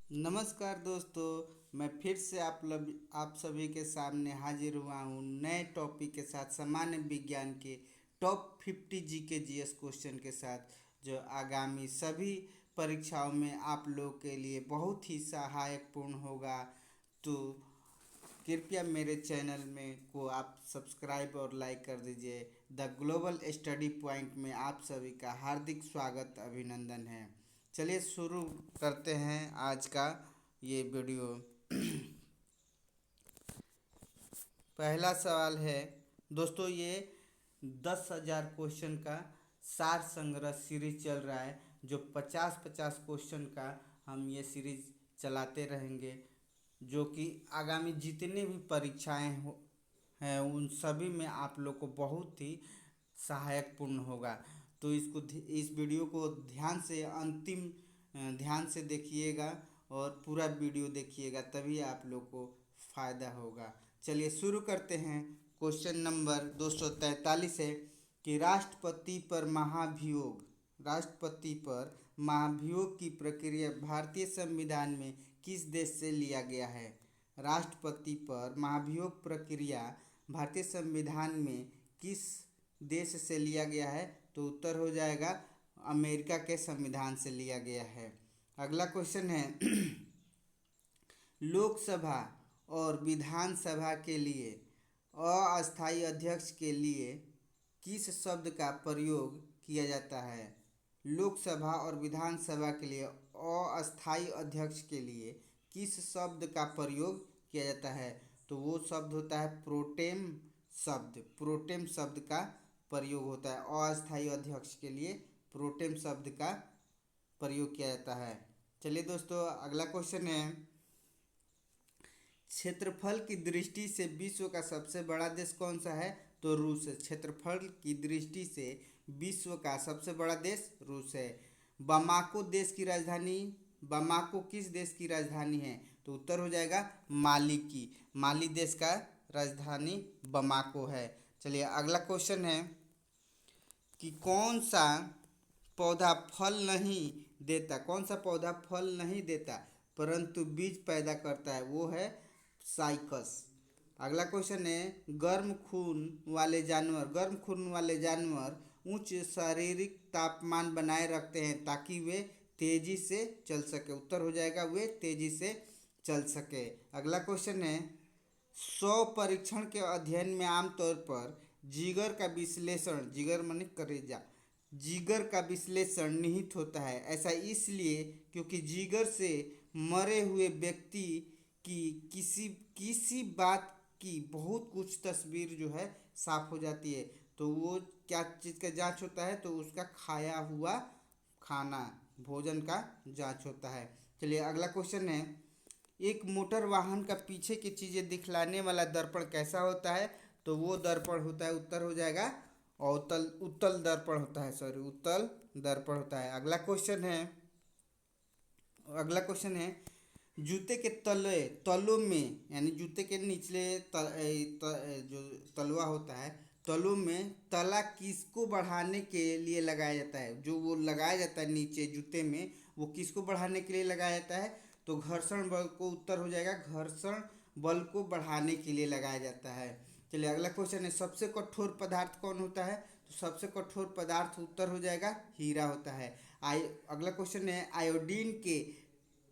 नमस्कार दोस्तों, मैं फिर से आप सभी के सामने हाजिर हुआ हूँ नए टॉपिक के साथ। सामान्य विज्ञान के टॉप 50 जीके जीएस क्वेश्चन के साथ, जो आगामी सभी परीक्षाओं में आप लोग के लिए बहुत ही सहायकपूर्ण होगा। तो कृपया मेरे चैनल में को आप सब्सक्राइब और लाइक कर दीजिए। द ग्लोबल स्टडी पॉइंट में आप सभी का हार्दिक स्वागत अभिनंदन है। चलिए शुरू करते हैं आज का ये वीडियो। पहला सवाल है दोस्तों, ये 10,000 क्वेश्चन का सार संग्रह सीरीज चल रहा है, जो 50-50 क्वेश्चन का हम ये सीरीज चलाते रहेंगे, जो कि आगामी जितने भी परीक्षाएं हैं उन सभी में आप लोग को बहुत ही सहायकपूर्ण होगा। तो इस वीडियो को ध्यान से अंतिम ध्यान से देखिएगा और पूरा वीडियो देखिएगा, तभी आप लोग को फ़ायदा होगा। चलिए शुरू करते हैं। क्वेश्चन नंबर 243 है कि राष्ट्रपति पर महाभियोग की प्रक्रिया भारतीय संविधान में किस देश से लिया गया है। राष्ट्रपति पर महाभियोग प्रक्रिया भारतीय संविधान में किस देश से लिया गया है? तो उत्तर हो जाएगा अमेरिका के संविधान से लिया गया है। अगला क्वेश्चन है लोकसभा और विधानसभा के लिए अस्थायी अध्यक्ष के लिए किस शब्द का प्रयोग किया जाता है? लोकसभा और विधानसभा के लिए अस्थायी अध्यक्ष के लिए किस शब्द का प्रयोग किया जाता है? तो वो शब्द होता है प्रोटेम शब्द। प्रोटेम शब्द का प्रयोग होता है। अस्थायी अध्यक्ष के लिए प्रोटेम शब्द का प्रयोग किया जाता है। चलिए दोस्तों, अगला क्वेश्चन है क्षेत्रफल की दृष्टि से विश्व का सबसे बड़ा देश कौन सा है? तो रूस है। क्षेत्रफल की दृष्टि से विश्व का सबसे बड़ा देश रूस है। बमाको देश की राजधानी बमाको किस देश की राजधानी है? तो उत्तर हो जाएगा माली की। माली देश का राजधानी बमाको है। चलिए अगला क्वेश्चन है कि कौन सा पौधा फल नहीं देता? कौन सा पौधा फल नहीं देता परंतु बीज पैदा करता है? वो है साइकस। अगला क्वेश्चन है गर्म खून वाले जानवर उच्च शारीरिक तापमान बनाए रखते हैं ताकि वे तेजी से चल सके। उत्तर हो जाएगा वे तेजी से चल सके। अगला क्वेश्चन है स्व परीक्षण के अध्ययन में आमतौर पर जिगर का विश्लेषण निहित होता है। ऐसा इसलिए क्योंकि जिगर से मरे हुए व्यक्ति की किसी किसी बात की बहुत कुछ तस्वीर जो है साफ हो जाती है। तो वो क्या चीज़ का जांच होता है? तो उसका खाया हुआ खाना भोजन का जांच होता है। चलिए अगला क्वेश्चन है एक मोटर वाहन का पीछे की चीज़ें दिखलाने वाला दर्पण कैसा होता है? तो वो दर्पण होता है, उत्तर हो जाएगा उत्तल दर्पण होता है। उत्तल दर्पण होता है। अगला क्वेश्चन है जूते के तलों में, यानी जूते के निचले जो तलवा होता है, तलों में तला किसको बढ़ाने के लिए लगाया जाता है? जो वो लगाया जाता है नीचे जूते में, वो किसको बढ़ाने के लिए लगाया जाता है? तो घर्षण बल को। उत्तर हो जाएगा घर्षण बल को बढ़ाने के लिए लगाया जाता है। चलिए अगला क्वेश्चन है सबसे कठोर पदार्थ कौन होता है? तो सबसे कठोर पदार्थ उत्तर हो जाएगा हीरा होता है। अगला क्वेश्चन है आयोडीन के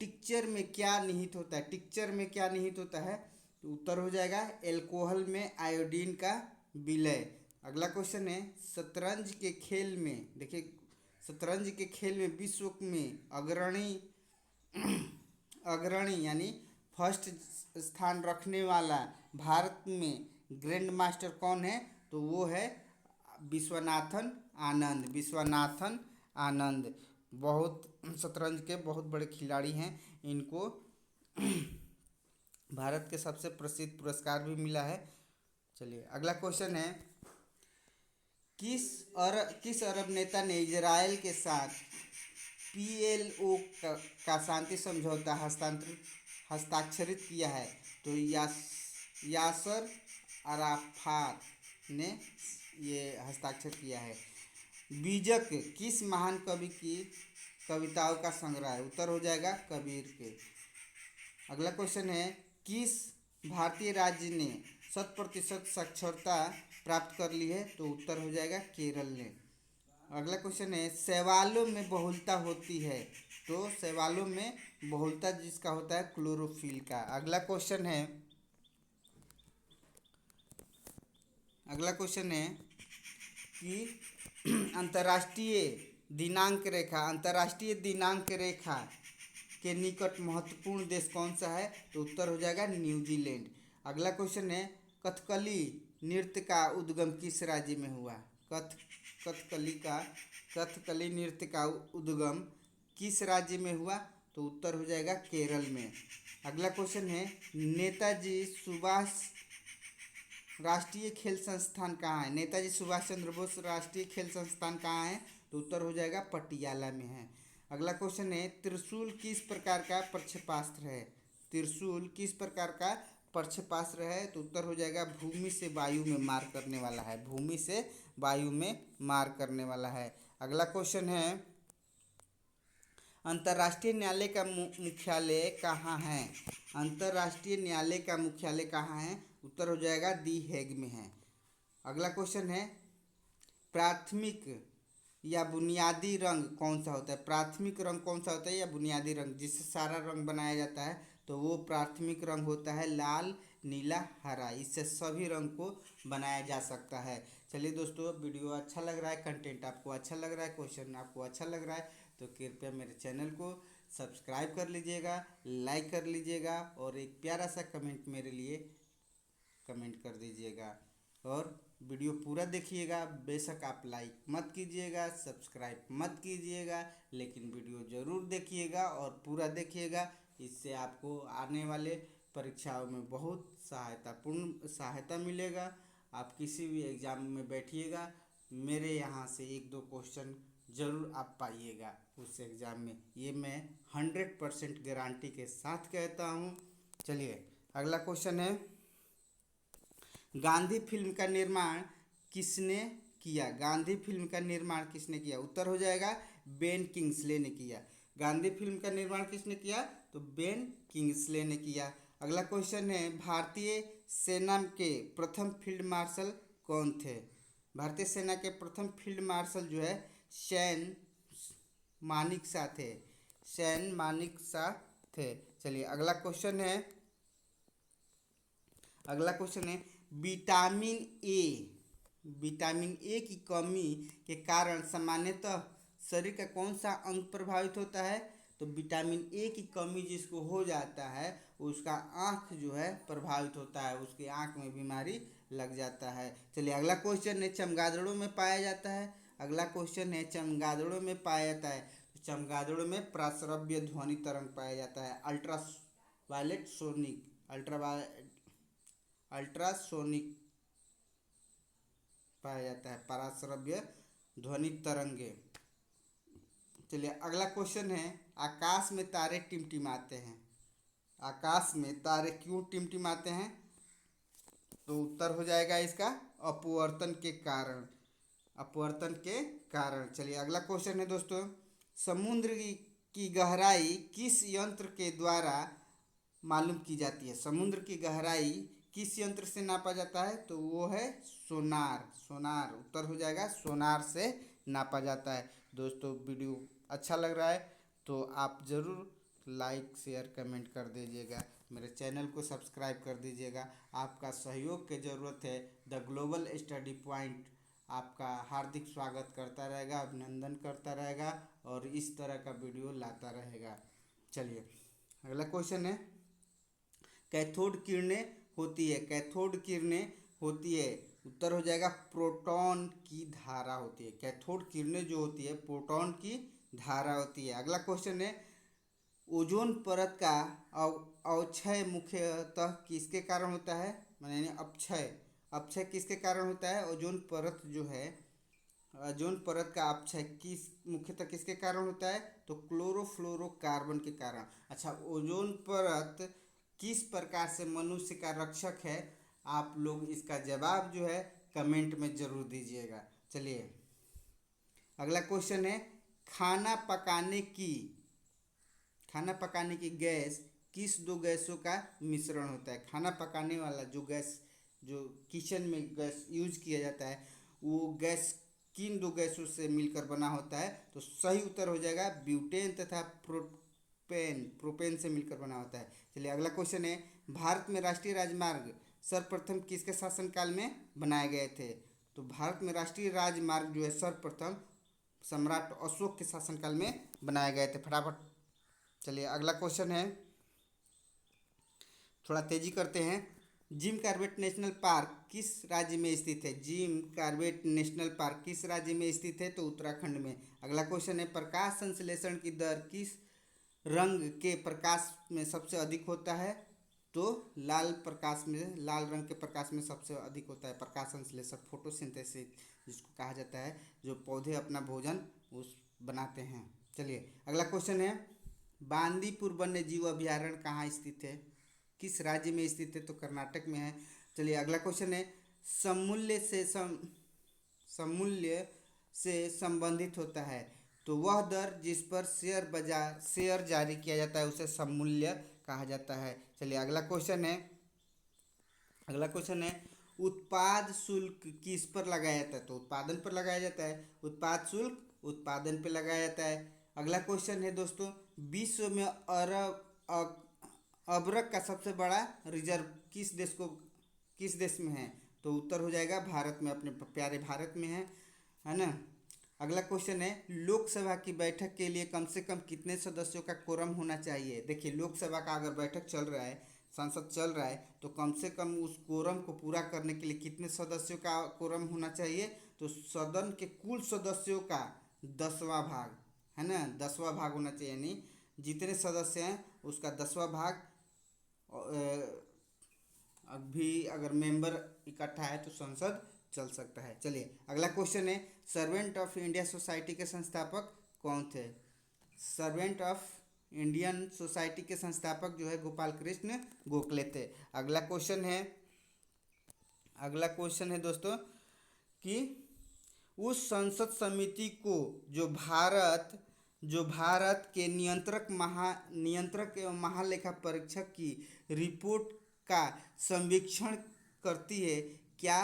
टिक्चर में क्या निहित होता है? टिक्चर में क्या निहित होता है? तो उत्तर हो जाएगा एल्कोहल में आयोडीन का विलय। अगला क्वेश्चन है शतरंज के खेल में, देखिए शतरंज के खेल में विश्व में अग्रणी यानी फर्स्ट स्थान रखने वाला भारत में ग्रैंड मास्टर कौन है? तो वो है विश्वनाथन आनंद। बहुत शतरंज के बहुत बड़े खिलाड़ी हैं। इनको भारत के सबसे प्रसिद्ध पुरस्कार भी मिला है। चलिए अगला क्वेश्चन है किस अरब नेता ने इजराइल के साथ पीएलओ का शांति समझौता हस्ताक्षरित किया है? तो यासर अराफात ने ये हस्ताक्षर किया है। बीजक किस महान कवि की कविताओं का संग्रह है, उत्तर हो जाएगा कबीर के। अगला क्वेश्चन है, किस भारतीय राज्य ने 100% साक्षरता प्राप्त कर ली है? तो उत्तर हो जाएगा केरल ने। अगला क्वेश्चन है, शैवालों में बहुलता होती है? तो शैवालों में बहुलता जिसका होता है क्लोरोफिल का। अगला क्वेश्चन है कि अंतर्राष्ट्रीय दिनांक रेखा के निकट महत्वपूर्ण देश कौन सा है? तो उत्तर हो जाएगा न्यूजीलैंड। अगला क्वेश्चन है, कथकली नृत्य का उद्गम किस राज्य में हुआ? कथकली नृत्य का उद्गम किस राज्य में हुआ? तो उत्तर हो जाएगा केरल में। अगला क्वेश्चन है, नेताजी सुभाष राष्ट्रीय खेल संस्थान कहाँ है? नेताजी सुभाष चंद्र बोस राष्ट्रीय खेल संस्थान कहाँ है? तो उत्तर हो जाएगा पटियाला में है। अगला क्वेश्चन है, त्रिशूल किस प्रकार का प्रक्षेपास्त्र है? त्रिशूल किस प्रकार का प्रक्षेपास्त्र है? तो उत्तर हो जाएगा भूमि से वायु में मार करने वाला है। भूमि से वायु में मार करने वाला है। अगला क्वेश्चन है, अंतर्राष्ट्रीय न्यायालय का मुख्यालय कहाँ है? अंतर्राष्ट्रीय न्यायालय का मुख्यालय कहाँ है? उत्तर हो जाएगा दी हेग में है। अगला क्वेश्चन है, प्राथमिक या बुनियादी रंग कौन सा होता है? प्राथमिक रंग कौन सा होता है या बुनियादी रंग जिससे सारा रंग बनाया जाता है? तो वो प्राथमिक रंग होता है लाल, नीला, हरा। इससे सभी रंग को बनाया जा सकता है। चलिए दोस्तों, वीडियो अच्छा लग रहा है, कंटेंट आपको अच्छा लग रहा है, क्वेश्चन आपको अच्छा लग रहा है, तो कृपया मेरे चैनल को सब्सक्राइब कर लीजिएगा, लाइक कर लीजिएगा और एक प्यारा सा कमेंट मेरे लिए कमेंट कर दीजिएगा। और वीडियो पूरा देखिएगा। बेशक आप लाइक मत कीजिएगा, सब्सक्राइब मत कीजिएगा, लेकिन वीडियो ज़रूर देखिएगा और पूरा देखिएगा। इससे आपको आने वाले परीक्षाओं में बहुत सहायता मिलेगा। आप किसी भी एग्ज़ाम में बैठिएगा, मेरे यहाँ से 1-2 क्वेश्चन ज़रूर आप पाइएगा उस एग्ज़ाम में, ये मैं 100% गारंटी के साथ कहता हूँ। चलिए अगला क्वेश्चन है, गांधी फिल्म का निर्माण किसने किया? गांधी फिल्म का निर्माण किसने किया? उत्तर हो जाएगा बेन किंग्सले ने किया। गांधी फिल्म का निर्माण किसने किया? तो बेन किंग्सले ने किया। अगला क्वेश्चन है, भारतीय सेना के प्रथम फील्ड मार्शल कौन थे? भारतीय सेना के प्रथम फील्ड मार्शल जो है सैन मानेकशॉ थे। चलिए अगला क्वेश्चन है, विटामिन ए की कमी के कारण सामान्यतः शरीर का कौन सा अंग प्रभावित होता है? तो विटामिन ए की कमी जिसको हो जाता है उसका आँख जो है प्रभावित होता है, उसके आँख में बीमारी लग जाता है। चलिए अगला क्वेश्चन है, चमगादड़ों में पाया जाता है? चमगादड़ों में पाया जाता है, तो चमगादड़ों में प्राश्रव्य ध्वनि तरंग पाया जाता है। अल्ट्रासोनिक पाया जाता है, पराश्रव्य ध्वनि तरंगे। चलिए अगला क्वेश्चन है, आकाश में तारे टिमटिमाते हैं? आकाश में तारे क्यों टिमटिमाते हैं? तो उत्तर हो जाएगा इसका अपवर्तन के कारण। चलिए अगला क्वेश्चन है दोस्तों, समुद्र की गहराई किस यंत्र के द्वारा मालूम की जाती है? समुद्र की गहराई किस यंत्र से नापा जाता है? तो वो है सोनार। उत्तर हो जाएगा सोनार से नापा जाता है। दोस्तों वीडियो अच्छा लग रहा है तो आप ज़रूर लाइक, शेयर, कमेंट कर दीजिएगा। मेरे चैनल को सब्सक्राइब कर दीजिएगा। आपका सहयोग की ज़रूरत है। द ग्लोबल स्टडी पॉइंट आपका हार्दिक स्वागत करता रहेगा, अभिनंदन करता रहेगा और इस तरह का वीडियो लाता रहेगा। चलिए अगला क्वेश्चन है, कैथोड किरणें होती है? उत्तर हो जाएगा प्रोटॉन की धारा होती है। कैथोड किरणें जो होती है प्रोटॉन की धारा होती है। अगला क्वेश्चन है, ओजोन परत का अवक्षय मुख्यतः किसके कारण होता है? यानी अपक्षय किसके कारण होता है? ओजोन परत का अपक्षय मुख्यतः किसके कारण होता है? तो क्लोरोफ्लोरोकार्बन के कारण। अच्छा, ओजोन परत किस प्रकार से मनुष्य का रक्षक है? आप लोग इसका जवाब जो है कमेंट में ज़रूर दीजिएगा। चलिए अगला क्वेश्चन है, खाना पकाने की खाना पकाने की गैस किस दो गैसों का मिश्रण होता है? खाना पकाने वाला जो गैस, जो किचन में गैस यूज किया जाता है, वो गैस किन दो गैसों से मिलकर बना होता है? तो सही उत्तर हो जाएगा ब्यूटेन तथा प्रोपेन से मिलकर बना होता है। चलिए अगला क्वेश्चन है, भारत में राष्ट्रीय राजमार्ग सर्वप्रथम किसके शासनकाल में बनाए गए थे? तो भारत में राष्ट्रीय राजमार्ग जो है सर्वप्रथम सम्राट अशोक के शासनकाल में बनाए गए थे। फटाफट चलिए अगला क्वेश्चन है, थोड़ा तेजी करते हैं। जिम कॉर्बेट नेशनल पार्क किस राज्य में स्थित है? जिम कॉर्बेट नेशनल पार्क किस राज्य में स्थित है? तो उत्तराखंड में। अगला क्वेश्चन है, प्रकाश संश्लेषण की दर किस रंग के प्रकाश में सबसे अधिक होता है? तो लाल प्रकाश में, लाल रंग के प्रकाश में सबसे अधिक होता है प्रकाश संश्लेषण, फोटोसिंथेसिस जिसको कहा जाता है, जो पौधे अपना भोजन उस बनाते हैं। चलिए अगला क्वेश्चन है, बांदीपुर वन्य जीव अभयारण्य कहाँ स्थित है? किस राज्य में स्थित है? तो कर्नाटक में है। चलिए अगला क्वेश्चन है, समूल्य से संबंधित होता है, तो वह दर जिस पर शेयर जारी किया जाता है उसे समूल्य कहा जाता है। चलिए अगला क्वेश्चन है, उत्पाद शुल्क किस पर लगाया जाता है? तो उत्पादन पर लगाया जाता है। उत्पाद शुल्क उत्पादन पर लगाया जाता है। अगला क्वेश्चन है दोस्तों, विश्व में अबरक का सबसे बड़ा रिजर्व किस देश में है? तो उत्तर हो जाएगा भारत में, अपने प्यारे भारत में है ना। अगला क्वेश्चन है, लोकसभा की बैठक के लिए कम से कम कितने सदस्यों का कोरम होना चाहिए? देखिए लोकसभा का अगर बैठक चल रहा है, संसद चल रहा है, तो कम से कम उस कोरम को पूरा करने के लिए कितने सदस्यों का कोरम होना चाहिए? तो सदन के कुल सदस्यों का 10वां भाग, है ना, 10वां भाग होना चाहिए, यानी जितने सदस्य हैं उसका 10वां भाग। अभी अगर मेंबर इकट्ठा है तो संसद चल सकता है। चलिए अगला क्वेश्चन है, सर्वेंट ऑफ इंडिया सोसाइटी के संस्थापक कौन थे? सर्वेंट ऑफ इंडियन सोसाइटी के संस्थापक जो है गोपाल कृष्ण गोखले थे। अगला क्वेश्चन है दोस्तों कि उस संसद समिति को जो भारत के नियंत्रक एवं महालेखा परीक्षक की रिपोर्ट का संवीक्षण करती है, क्या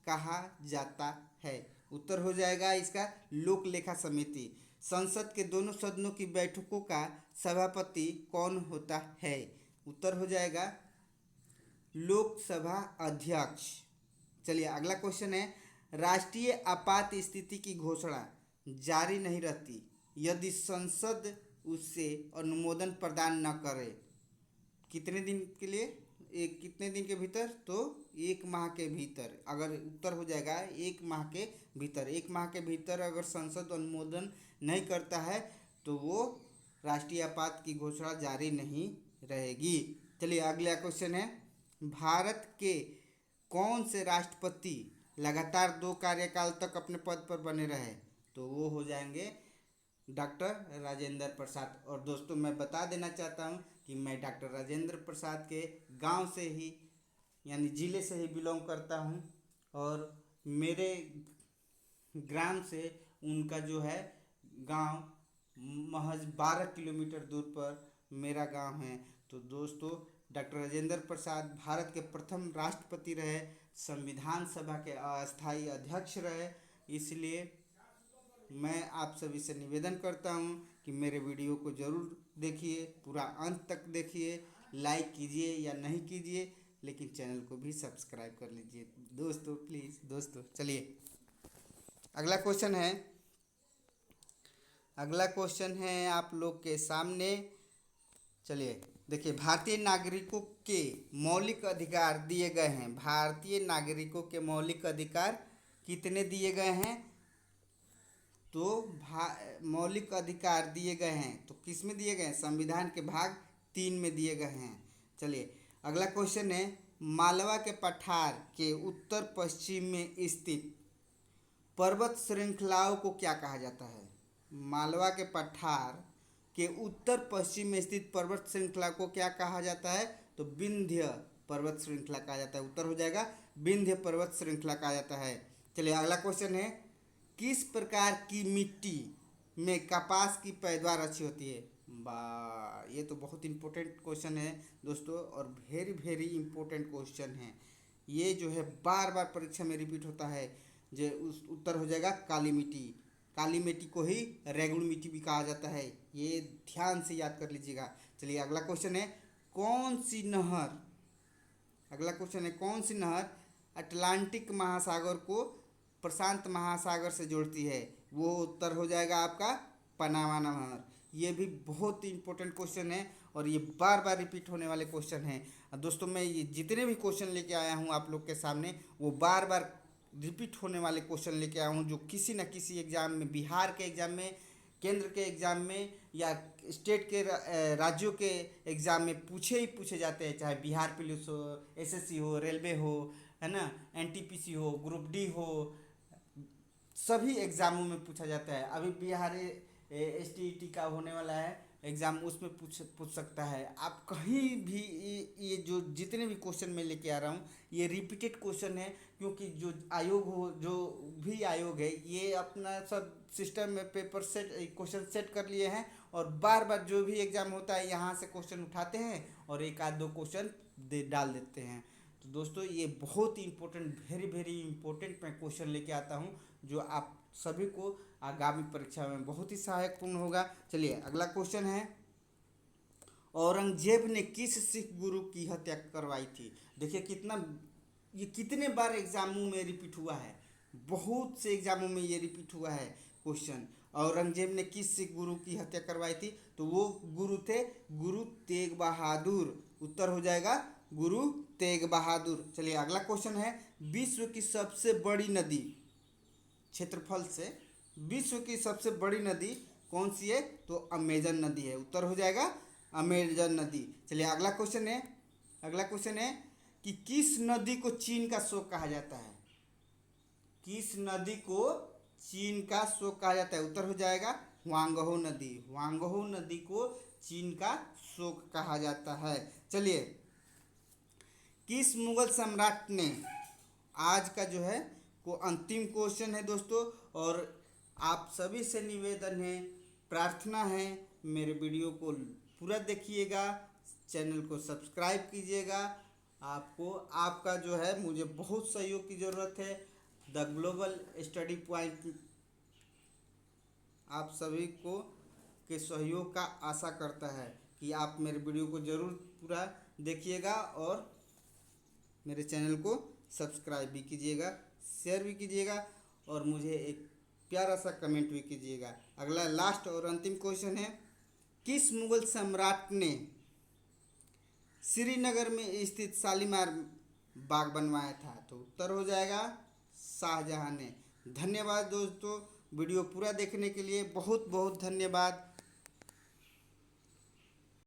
कहा जाता है? उत्तर हो जाएगा इसका लोक लेखा समिति। संसद के दोनों सदनों की बैठकों का सभापति कौन होता है? उत्तर हो जाएगा लोकसभा अध्यक्ष। चलिए अगला क्वेश्चन है, राष्ट्रीय आपात स्थिति की घोषणा जारी नहीं रहती यदि संसद उससे अनुमोदन प्रदान न करे। कितने दिन के लिए? कितने दिन के भीतर? तो 1 माह के भीतर। अगर उत्तर हो जाएगा 1 माह के भीतर। 1 माह के भीतर अगर संसद अनुमोदन नहीं करता है तो वो राष्ट्रीय आपात की घोषणा जारी नहीं रहेगी। चलिए अगला क्वेश्चन है, भारत के कौन से राष्ट्रपति लगातार 2 कार्यकाल तक अपने पद पर बने रहे? तो वो हो जाएंगे डॉक्टर राजेंद्र प्रसाद। और दोस्तों मैं बता देना चाहता हूँ कि मैं डॉक्टर राजेंद्र प्रसाद के गांव से ही, यानी ज़िले से ही बिलोंग करता हूँ, और मेरे ग्राम से उनका जो है गांव महज 12 किलोमीटर दूर पर मेरा गांव है। तो दोस्तों डॉक्टर राजेंद्र प्रसाद भारत के प्रथम राष्ट्रपति रहे, संविधान सभा के अस्थायी अध्यक्ष रहे। इसलिए मैं आप सभी से निवेदन करता हूं कि मेरे वीडियो को ज़रूर देखिए, पूरा अंत तक देखिए, लाइक कीजिए या नहीं कीजिए, लेकिन चैनल को भी सब्सक्राइब कर लीजिए दोस्तों, प्लीज़ दोस्तों। चलिए अगला क्वेश्चन है आप लोग के सामने। चलिए देखिए, भारतीय नागरिकों के मौलिक अधिकार दिए गए हैं। भारतीय नागरिकों के मौलिक अधिकार कितने दिए गए हैं? तो मौलिक अधिकार दिए गए हैं, तो किस में दिए गए हैं? संविधान के भाग 3 में दिए गए हैं। चलिए अगला क्वेश्चन है, मालवा के पठार के उत्तर पश्चिम में स्थित पर्वत श्रृंखलाओं को क्या कहा जाता है? मालवा के पठार के उत्तर पश्चिम में स्थित पर्वत श्रृंखला को क्या कहा जाता है? तो विंध्य पर्वत श्रृंखला कहा जाता है। उत्तर हो जाएगा विंध्य पर्वत श्रृंखला कहा जाता है। चलिए अगला क्वेश्चन है, किस प्रकार की मिट्टी में कपास की पैदावार अच्छी होती है? वाह, ये तो बहुत इम्पोर्टेंट क्वेश्चन है दोस्तों, और वेरी वेरी इम्पोर्टेंट क्वेश्चन है। ये जो है बार बार परीक्षा में रिपीट होता है। जो उस उत्तर हो जाएगा काली मिट्टी। काली मिट्टी को ही रेगुड़ मिट्टी भी कहा जाता है, ये ध्यान से याद कर लीजिएगा। चलिए अगला क्वेश्चन है, कौन सी नहर अगला क्वेश्चन है, कौन सी नहर अटलांटिक महासागर को प्रशांत महासागर से जोड़ती है? वो उत्तर हो जाएगा आपका पनामा नहर। ये भी बहुत ही इंपॉर्टेंट क्वेश्चन है और ये बार बार रिपीट होने वाले क्वेश्चन हैं दोस्तों। मैं ये जितने भी क्वेश्चन लेके आया हूँ आप लोग के सामने, वो बार बार रिपीट होने वाले क्वेश्चन लेके आया हूँ, जो किसी न किसी एग्जाम में, बिहार के एग्जाम में, केंद्र के एग्ज़ाम में, या स्टेट के राज्यों के एग्ज़ाम में पूछे ही पूछे जाते हैं। चाहे बिहार पुलिस हो, एसएससी हो, रेलवे हो, है ना, एनटीपीसी हो, ग्रुप डी हो, सभी एग्ज़ामों में पूछा जाता है। अभी बिहार एसटीईटी का होने वाला है एग्ज़ाम, उसमें पूछ सकता है। आप कहीं भी ये जो जितने भी क्वेश्चन मैं लेके आ रहा हूँ, ये रिपीटेड क्वेश्चन है, क्योंकि जो आयोग हो, जो भी आयोग है, ये अपना सब सिस्टम में पेपर सेट क्वेश्चन सेट कर लिए हैं, और बार बार जो भी एग्ज़ाम होता है यहाँ से क्वेश्चन उठाते हैं और एक आध दो क्वेश्चन डाल देते हैं। तो दोस्तों ये बहुत ही इंपॉर्टेंट, वेरी वेरी इंपॉर्टेंट मैं क्वेश्चन लेके आता हूँ, जो आप सभी को आगामी परीक्षा में बहुत ही सहायकपूर्ण होगा। चलिए अगला क्वेश्चन है, औरंगजेब ने किस सिख गुरु की हत्या करवाई थी? देखिए ये कितने बार एग्जामों में रिपीट हुआ है, बहुत से एग्जामों में ये रिपीट हुआ है क्वेश्चन। औरंगजेब ने किस सिख गुरु की हत्या करवाई थी? तो वो गुरु थे गुरु तेग बहादुर। उत्तर हो जाएगा गुरु तेग बहादुर। चलिए अगला क्वेश्चन है, विश्व की सबसे बड़ी नदी क्षेत्रफल से, विश्व की सबसे बड़ी नदी कौन सी है? तो अमेजन नदी है। उत्तर हो जाएगा अमेजन नदी। चलिए अगला क्वेश्चन है कि किस नदी को चीन का शोक कहा जाता है? किस नदी को चीन का शोक कहा जाता है? उत्तर हो जाएगा हुआंगहो नदी। हुआंगहो नदी को चीन का शोक कहा जाता है। चलिए, किस मुगल सम्राट ने, आज का जो है वो अंतिम क्वेश्चन है दोस्तों, और आप सभी से निवेदन है, प्रार्थना है, मेरे वीडियो को पूरा देखिएगा, चैनल को सब्सक्राइब कीजिएगा। आपको आपका जो है मुझे बहुत सहयोग की ज़रूरत है। द ग्लोबल स्टडी पॉइंट आप सभी को के सहयोग का आशा करता है कि आप मेरे वीडियो को ज़रूर पूरा देखिएगा और मेरे चैनल को सब्सक्राइब भी कीजिएगा, शेयर भी कीजिएगा, और मुझे एक प्यारा सा कमेंट भी कीजिएगा। अगला लास्ट और अंतिम क्वेश्चन है, किस मुगल सम्राट ने श्रीनगर में स्थित शालीमार बाग बनवाया था? तो उत्तर हो जाएगा शाहजहां ने। धन्यवाद दोस्तों, वीडियो पूरा देखने के लिए बहुत बहुत धन्यवाद।